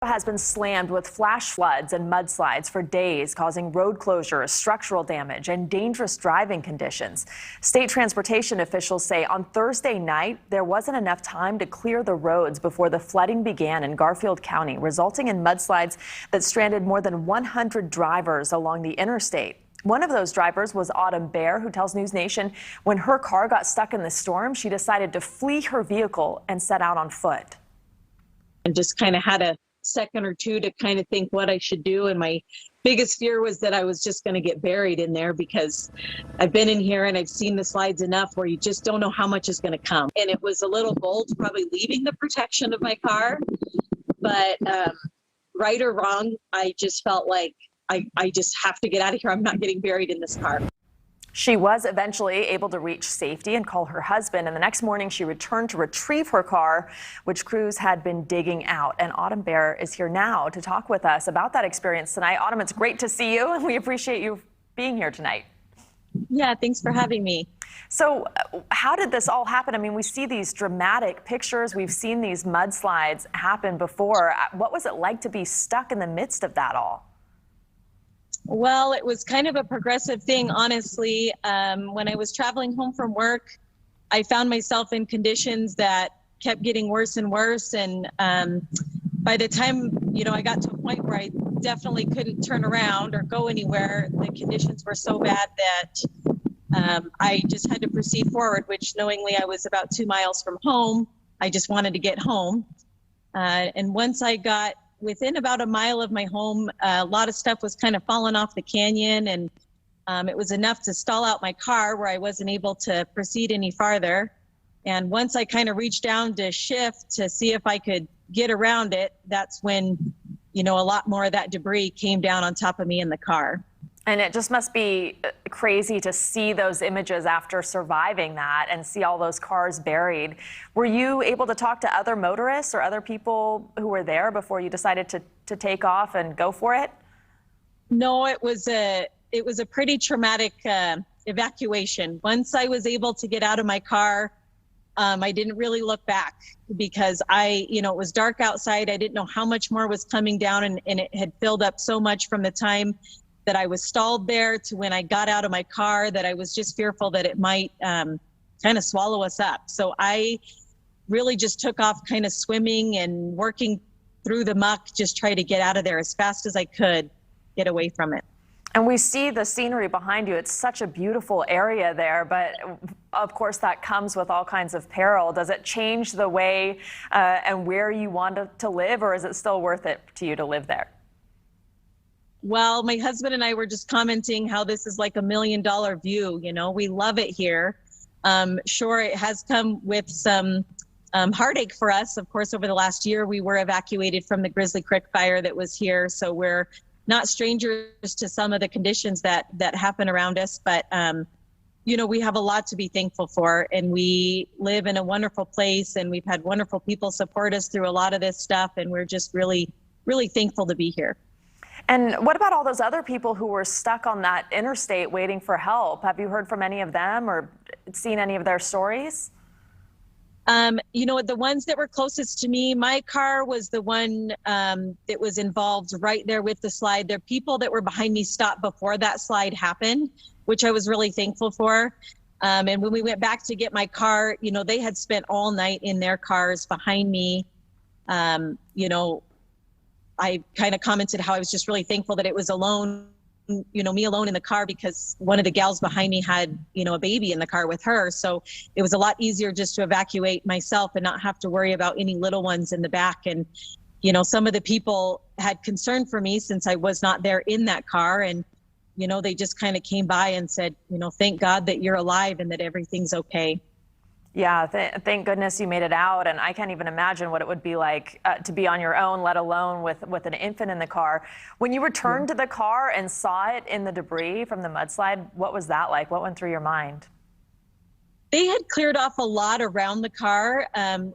Has been slammed with flash floods and mudslides for days, causing road closures, structural damage, and dangerous driving conditions. State transportation officials say on Thursday night, there wasn't enough time to clear the roads before the flooding began in Garfield County, resulting in mudslides that stranded more than 100 drivers along the interstate. One of those drivers was Autumn Bear, who tells NewsNation when her car got stuck in the storm, she decided to flee her vehicle and set out on foot. And just kind of had a second or two to kind of think what I should do. And my biggest fear was that I was just going to get buried in there, because I've been in here and I've seen the slides enough where you just don't know how much is going to come. And it was a little bold, probably leaving the protection of my car. But right or wrong, I just felt like I just have to get out of here. I'm not getting buried in this car. She was eventually able to reach safety and call her husband, and the next morning she returned to retrieve her car, which crews had been digging out. And Autumn Bear is here now to talk with us about that experience tonight. Autumn, it's great to see you, and we appreciate you being here tonight. Yeah, thanks for having me. So how did this all happen? I mean, we see these dramatic pictures. We've seen these mudslides happen before. What was it like to be stuck in the midst of that all? Well, it was kind of a progressive thing, honestly. When I was traveling home from work, I found myself in conditions that kept getting worse and worse. And by the time, I got to a point where I definitely couldn't turn around or go anywhere, the conditions were so bad that I just had to proceed forward, which knowingly I was about 2 miles from home. I just wanted to get home. And once I got within about a mile of my home, a lot of stuff was kind of falling off the canyon, and it was enough to stall out my car where I wasn't able to proceed any farther. And once I kind of reached down to shift to see if I could get around it, that's when, a lot more of that debris came down on top of me in the car. And it just must be crazy to see those images after surviving that and see all those cars buried. Were you able to talk to other motorists or other people who were there before you decided to take off and go for it? No, it was a pretty traumatic evacuation. Once I was able to get out of my car, I didn't really look back, because it was dark outside. I didn't know how much more was coming down, and it had filled up so much from the time that I was stalled there to when I got out of my car, that I was just fearful that it might kind of swallow us up. So I really just took off kind of swimming and working through the muck, just try to get out of there as fast as I could, get away from it. And we see the scenery behind you. It's such a beautiful area there, but of course that comes with all kinds of peril. Does it change the way and where you want to live, or is it still worth it to you to live there? Well, my husband and I were just commenting how this is like $1 million view. We love it here. Sure, it has come with some heartache for us. Of course, over the last year, we were evacuated from the Grizzly Creek fire that was here. So we're not strangers to some of the conditions that happen around us. But, we have a lot to be thankful for. And we live in a wonderful place, and we've had wonderful people support us through a lot of this stuff. And we're just really, really thankful to be here. And what about all those other people who were stuck on that interstate waiting for help? Have you heard from any of them or seen any of their stories? The ones that were closest to me, my car was the one that was involved right there with the slide. There are people that were behind me stopped before that slide happened, which I was really thankful for. And when we went back to get my car, they had spent all night in their cars behind me. I kind of commented how I was just really thankful that it was alone, me alone in the car, because one of the gals behind me had, a baby in the car with her. So it was a lot easier just to evacuate myself and not have to worry about any little ones in the back. And, some of the people had concern for me since I was not there in that car. And, they just kind of came by and said, thank God that you're alive and that everything's okay. Yeah, thank goodness you made it out. And I can't even imagine what it would be like to be on your own, let alone with an infant in the car. When you returned to the car and saw it in the debris from the mudslide, what was that like? What went through your mind? They had cleared off a lot around the car,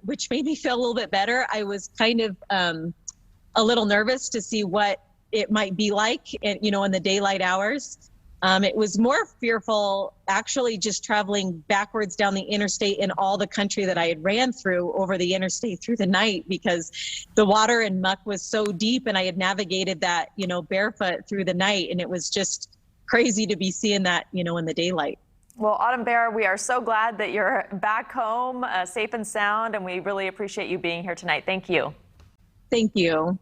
which made me feel a little bit better. I was kind of a little nervous to see what it might be like, in the daylight hours. It was more fearful actually just traveling backwards down the interstate in all the country that I had ran through over the interstate through the night, because the water and muck was so deep and I had navigated that, barefoot through the night. And it was just crazy to be seeing that, in the daylight. Well, Autumn Bear, we are so glad that you're back home safe and sound, and we really appreciate you being here tonight. Thank you. Thank you.